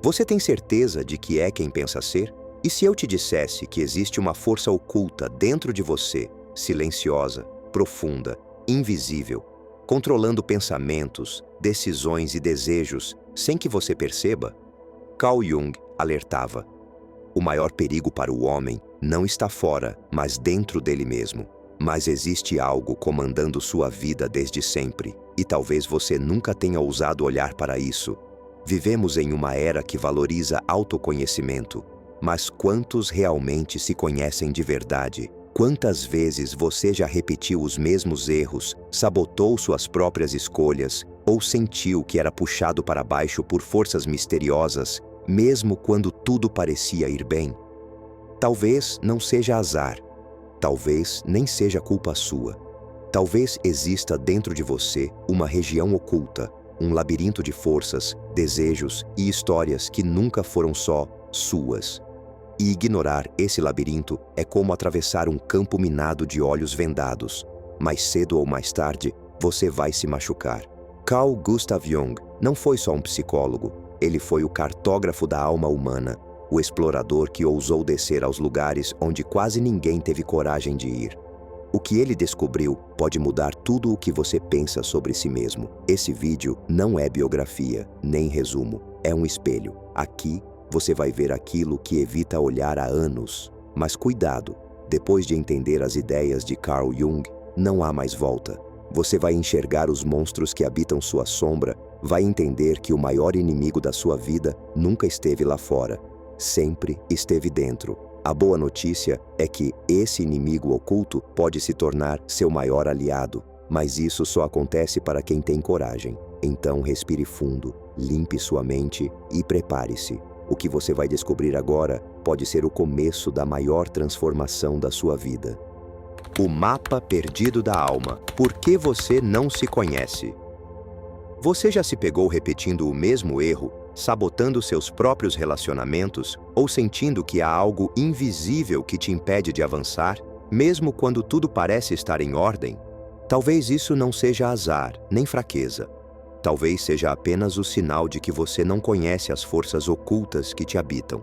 Você tem certeza de que é quem pensa ser? E se eu te dissesse que existe uma força oculta dentro de você, silenciosa, profunda, invisível, controlando pensamentos, decisões e desejos sem que você perceba? Carl Jung alertava: o maior perigo para o homem não está fora, mas dentro dele mesmo. Mas existe algo comandando sua vida desde sempre, e talvez você nunca tenha ousado olhar para isso. Vivemos em uma era que valoriza autoconhecimento, mas quantos realmente se conhecem de verdade? Quantas vezes você já repetiu os mesmos erros, sabotou suas próprias escolhas, ou sentiu que era puxado para baixo por forças misteriosas, mesmo quando tudo parecia ir bem? Talvez não seja azar. Talvez nem seja culpa sua. Talvez exista dentro de você uma região oculta, um labirinto de forças, desejos e histórias que nunca foram só suas. E ignorar esse labirinto é como atravessar um campo minado de olhos vendados. Mais cedo ou mais tarde, você vai se machucar. Carl Gustav Jung não foi só um psicólogo, ele foi o cartógrafo da alma humana, o explorador que ousou descer aos lugares onde quase ninguém teve coragem de ir. O que ele descobriu pode mudar tudo o que você pensa sobre si mesmo. Esse vídeo não é biografia, nem resumo, é um espelho. Aqui, você vai ver aquilo que evita olhar há anos. Mas cuidado, depois de entender as ideias de Carl Jung, não há mais volta. Você vai enxergar os monstros que habitam sua sombra, vai entender que o maior inimigo da sua vida nunca esteve lá fora, sempre esteve dentro. A boa notícia é que esse inimigo oculto pode se tornar seu maior aliado, mas isso só acontece para quem tem coragem. Então respire fundo, limpe sua mente e prepare-se. O que você vai descobrir agora pode ser o começo da maior transformação da sua vida. O mapa perdido da alma. Por que você não se conhece? Você já se pegou repetindo o mesmo erro, sabotando seus próprios relacionamentos ou sentindo que há algo invisível que te impede de avançar, mesmo quando tudo parece estar em ordem? Talvez isso não seja azar, nem fraqueza. Talvez seja apenas o sinal de que você não conhece as forças ocultas que te habitam.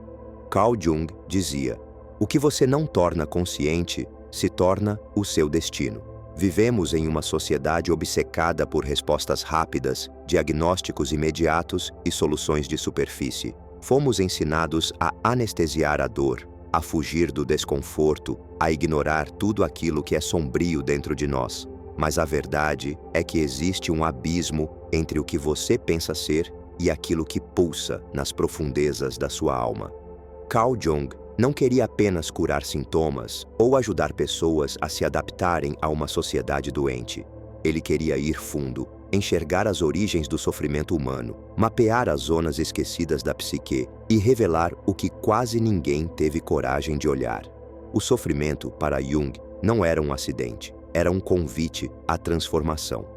Carl Jung dizia: o que você não torna consciente se torna o seu destino. Vivemos em uma sociedade obcecada por respostas rápidas, diagnósticos imediatos e soluções de superfície. Fomos ensinados a anestesiar a dor, a fugir do desconforto, a ignorar tudo aquilo que é sombrio dentro de nós. Mas a verdade é que existe um abismo entre o que você pensa ser e aquilo que pulsa nas profundezas da sua alma. Carl Jung não queria apenas curar sintomas ou ajudar pessoas a se adaptarem a uma sociedade doente. Ele queria ir fundo, enxergar as origens do sofrimento humano, mapear as zonas esquecidas da psique e revelar o que quase ninguém teve coragem de olhar. O sofrimento, para Jung, não era um acidente, era um convite à transformação.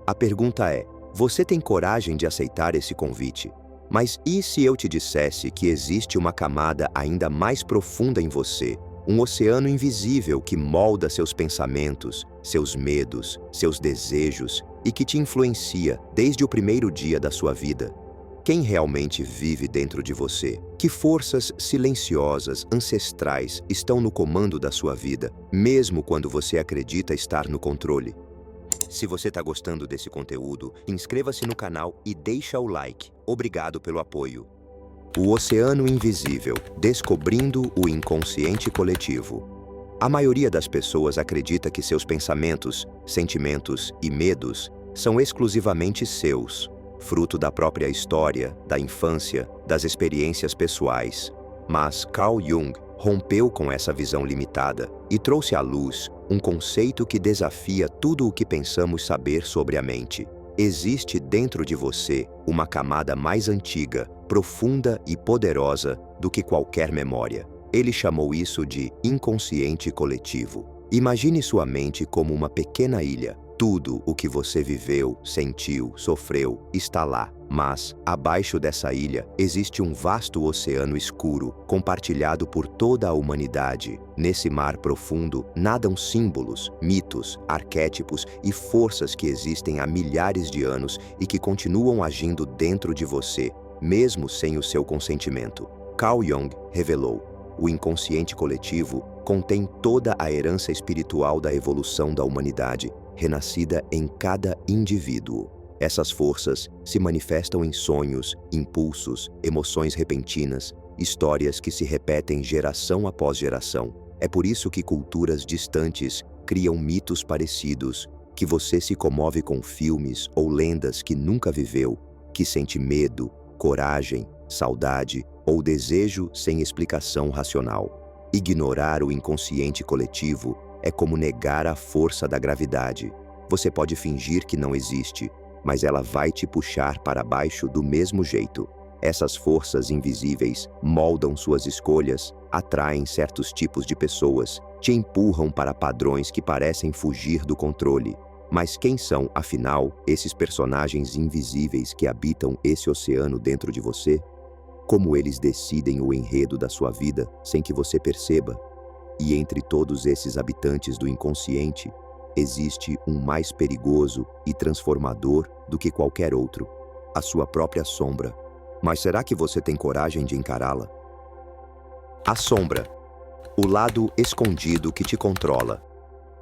A pergunta é: você tem coragem de aceitar esse convite? Mas e se eu te dissesse que existe uma camada ainda mais profunda em você, um oceano invisível que molda seus pensamentos, seus medos, seus desejos e que te influencia desde o primeiro dia da sua vida? Quem realmente vive dentro de você? Que forças silenciosas, ancestrais, estão no comando da sua vida, mesmo quando você acredita estar no controle? Se você está gostando desse conteúdo, inscreva-se no canal e deixa o like. Obrigado pelo apoio. O Oceano Invisível, descobrindo o inconsciente coletivo. A maioria das pessoas acredita que seus pensamentos, sentimentos e medos são exclusivamente seus, fruto da própria história, da infância, das experiências pessoais. Mas Carl Jung rompeu com essa visão limitada e trouxe à luz um conceito que desafia tudo o que pensamos saber sobre a mente. Existe dentro de você uma camada mais antiga, profunda e poderosa do que qualquer memória. Ele chamou isso de inconsciente coletivo. Imagine sua mente como uma pequena ilha. Tudo o que você viveu, sentiu, sofreu, está lá. Mas, abaixo dessa ilha, existe um vasto oceano escuro, compartilhado por toda a humanidade. Nesse mar profundo, nadam símbolos, mitos, arquétipos e forças que existem há milhares de anos e que continuam agindo dentro de você, mesmo sem o seu consentimento. Carl Jung revelou: o inconsciente coletivo contém toda a herança espiritual da evolução da humanidade, renascida em cada indivíduo. Essas forças se manifestam em sonhos, impulsos, emoções repentinas, histórias que se repetem geração após geração. É por isso que culturas distantes criam mitos parecidos, que você se comove com filmes ou lendas que nunca viveu, que sente medo, coragem, saudade ou desejo sem explicação racional. Ignorar o inconsciente coletivo é como negar a força da gravidade. Você pode fingir que não existe, mas ela vai te puxar para baixo do mesmo jeito. Essas forças invisíveis moldam suas escolhas, atraem certos tipos de pessoas, te empurram para padrões que parecem fugir do controle. Mas quem são, afinal, esses personagens invisíveis que habitam esse oceano dentro de você? Como eles decidem o enredo da sua vida sem que você perceba? E entre todos esses habitantes do inconsciente, existe um mais perigoso e transformador do que qualquer outro: a sua própria sombra. Mas será que você tem coragem de encará-la? A sombra, o lado escondido que te controla.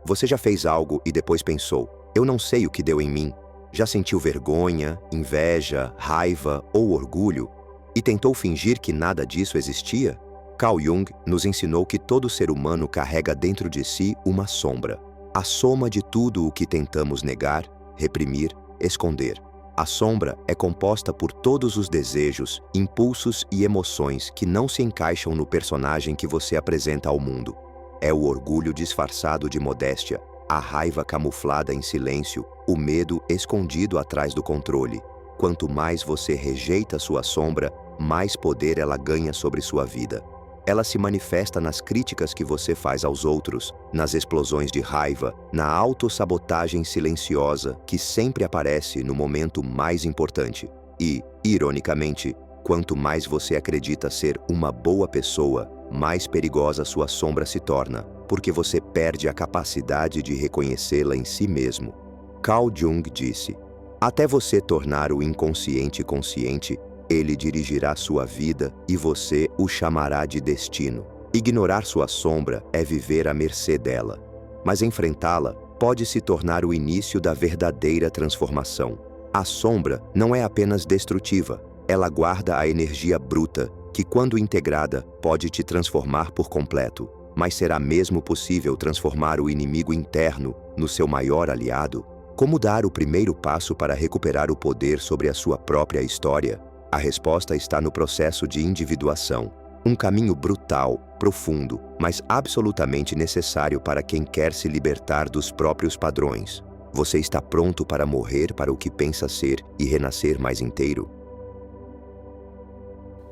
Você já fez algo e depois pensou: eu não sei o que deu em mim? Já sentiu vergonha, inveja, raiva ou orgulho e tentou fingir que nada disso existia? Carl Jung nos ensinou que todo ser humano carrega dentro de si uma sombra, a soma de tudo o que tentamos negar, reprimir, esconder. A sombra é composta por todos os desejos, impulsos e emoções que não se encaixam no personagem que você apresenta ao mundo. É o orgulho disfarçado de modéstia, a raiva camuflada em silêncio, o medo escondido atrás do controle. Quanto mais você rejeita sua sombra, mais poder ela ganha sobre sua vida. Ela se manifesta nas críticas que você faz aos outros, nas explosões de raiva, na autossabotagem silenciosa que sempre aparece no momento mais importante. E, ironicamente, quanto mais você acredita ser uma boa pessoa, mais perigosa sua sombra se torna, porque você perde a capacidade de reconhecê-la em si mesmo. Carl Jung disse: até você tornar o inconsciente consciente, ele dirigirá sua vida e você o chamará de destino. Ignorar sua sombra é viver à mercê dela, mas enfrentá-la pode se tornar o início da verdadeira transformação. A sombra não é apenas destrutiva, ela guarda a energia bruta que, quando integrada, pode te transformar por completo. Mas será mesmo possível transformar o inimigo interno no seu maior aliado? Como dar o primeiro passo para recuperar o poder sobre a sua própria história? A resposta está no processo de individuação, um caminho brutal, profundo, mas absolutamente necessário para quem quer se libertar dos próprios padrões. Você está pronto para morrer para o que pensa ser e renascer mais inteiro?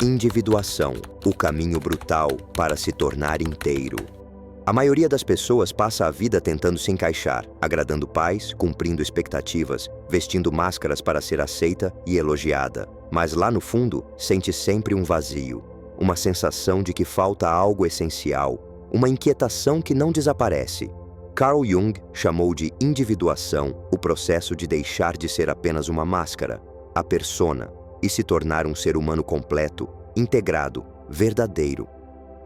Individuação, o caminho brutal para se tornar inteiro. A maioria das pessoas passa a vida tentando se encaixar, agradando pais, cumprindo expectativas, vestindo máscaras para ser aceita e elogiada. Mas lá no fundo, sente sempre um vazio, uma sensação de que falta algo essencial, uma inquietação que não desaparece. Carl Jung chamou de individuação o processo de deixar de ser apenas uma máscara, a persona, e se tornar um ser humano completo, integrado, verdadeiro.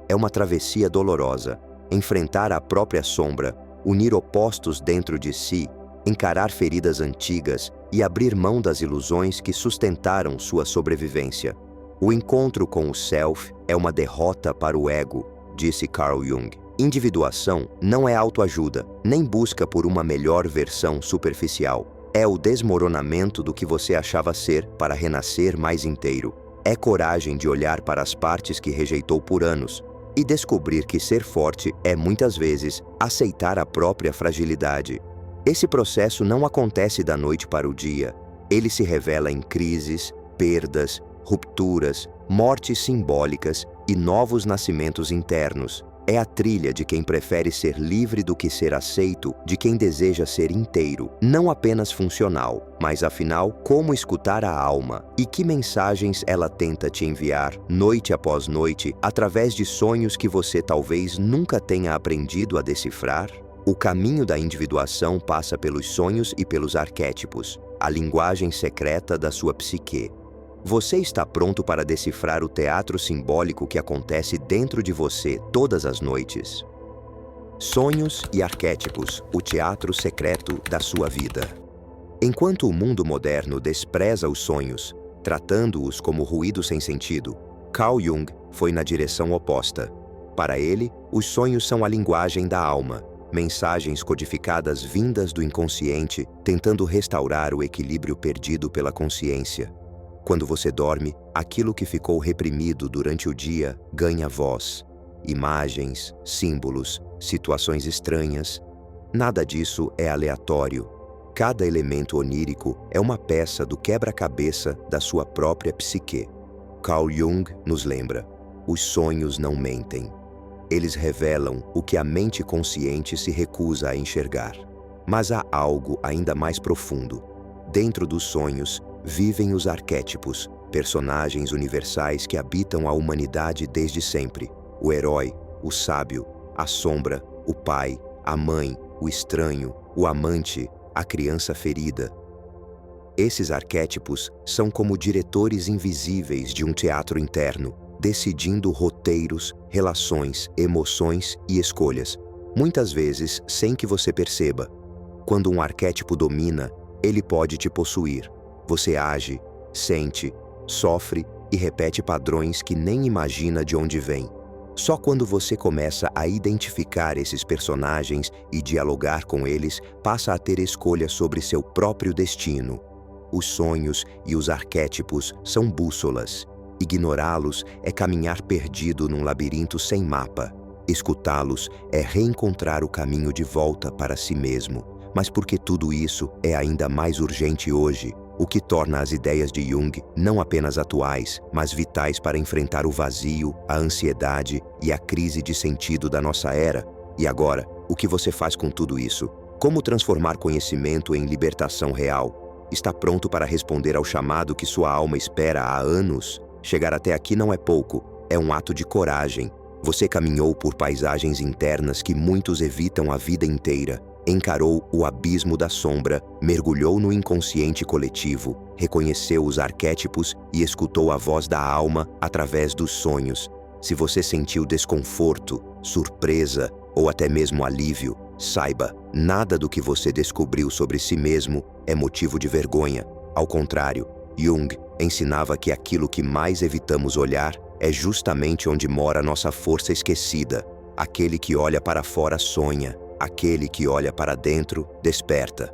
É uma travessia dolorosa. Enfrentar a própria sombra, unir opostos dentro de si, encarar feridas antigas e abrir mão das ilusões que sustentaram sua sobrevivência. O encontro com o self é uma derrota para o ego, disse Carl Jung. Individuação não é autoajuda, nem busca por uma melhor versão superficial. É o desmoronamento do que você achava ser para renascer mais inteiro. É coragem de olhar para as partes que rejeitou por anos e descobrir que ser forte é, muitas vezes, aceitar a própria fragilidade. Esse processo não acontece da noite para o dia. Ele se revela em crises, perdas, rupturas, mortes simbólicas e novos nascimentos internos. É a trilha de quem prefere ser livre do que ser aceito, de quem deseja ser inteiro, não apenas funcional, mas afinal, como escutar a alma e que mensagens ela tenta te enviar, noite após noite, através de sonhos que você talvez nunca tenha aprendido a decifrar? O caminho da individuação passa pelos sonhos e pelos arquétipos, a linguagem secreta da sua psique. Você está pronto para decifrar o teatro simbólico que acontece dentro de você todas as noites? Sonhos e arquétipos, o teatro secreto da sua vida. Enquanto o mundo moderno despreza os sonhos, tratando-os como ruído sem sentido, Carl Jung foi na direção oposta. Para ele, os sonhos são a linguagem da alma, mensagens codificadas vindas do inconsciente, tentando restaurar o equilíbrio perdido pela consciência. Quando você dorme, aquilo que ficou reprimido durante o dia ganha voz. Imagens, símbolos, situações estranhas. Nada disso é aleatório. Cada elemento onírico é uma peça do quebra-cabeça da sua própria psique. Carl Jung nos lembra: os sonhos não mentem. Eles revelam o que a mente consciente se recusa a enxergar. Mas há algo ainda mais profundo. Dentro dos sonhos, vivem os arquétipos, personagens universais que habitam a humanidade desde sempre. O herói, o sábio, a sombra, o pai, a mãe, o estranho, o amante, a criança ferida. Esses arquétipos são como diretores invisíveis de um teatro interno, decidindo roteiros, relações, emoções e escolhas, muitas vezes sem que você perceba. Quando um arquétipo domina, ele pode te possuir. Você age, sente, sofre e repete padrões que nem imagina de onde vêm. Só quando você começa a identificar esses personagens e dialogar com eles, passa a ter escolha sobre seu próprio destino. Os sonhos e os arquétipos são bússolas. Ignorá-los é caminhar perdido num labirinto sem mapa. Escutá-los é reencontrar o caminho de volta para si mesmo. Mas porque tudo isso é ainda mais urgente hoje, o que torna as ideias de Jung não apenas atuais, mas vitais para enfrentar o vazio, a ansiedade e a crise de sentido da nossa era. E agora, o que você faz com tudo isso? Como transformar conhecimento em libertação real? Está pronto para responder ao chamado que sua alma espera há anos? Chegar até aqui não é pouco, é um ato de coragem. Você caminhou por paisagens internas que muitos evitam a vida inteira. Encarou o abismo da sombra, mergulhou no inconsciente coletivo, reconheceu os arquétipos e escutou a voz da alma através dos sonhos. Se você sentiu desconforto, surpresa ou até mesmo alívio, saiba, nada do que você descobriu sobre si mesmo é motivo de vergonha. Ao contrário, Jung ensinava que aquilo que mais evitamos olhar é justamente onde mora nossa força esquecida. Aquele que olha para fora sonha. Aquele que olha para dentro, desperta.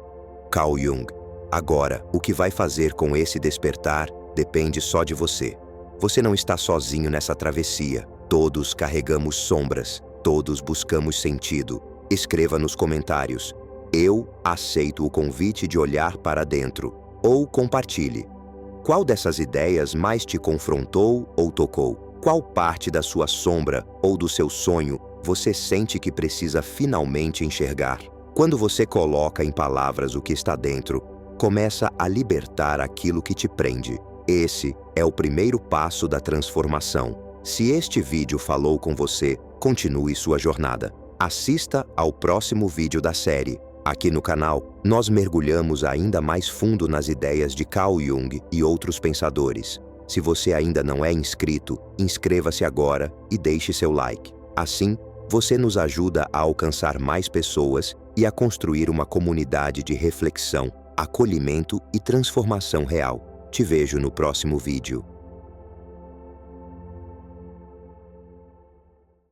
Carl Jung. Agora, o que vai fazer com esse despertar depende só de você. Você não está sozinho nessa travessia. Todos carregamos sombras, todos buscamos sentido. Escreva nos comentários: eu aceito o convite de olhar para dentro. Ou compartilhe. Qual dessas ideias mais te confrontou ou tocou? Qual parte da sua sombra ou do seu sonho você sente que precisa finalmente enxergar? Quando você coloca em palavras o que está dentro, começa a libertar aquilo que te prende. Esse é o primeiro passo da transformação. Se este vídeo falou com você, continue sua jornada. Assista ao próximo vídeo da série. Aqui no canal, nós mergulhamos ainda mais fundo nas ideias de Carl Jung e outros pensadores. Se você ainda não é inscrito, inscreva-se agora e deixe seu like. Assim, você nos ajuda a alcançar mais pessoas e a construir uma comunidade de reflexão, acolhimento e transformação real. Te vejo no próximo vídeo.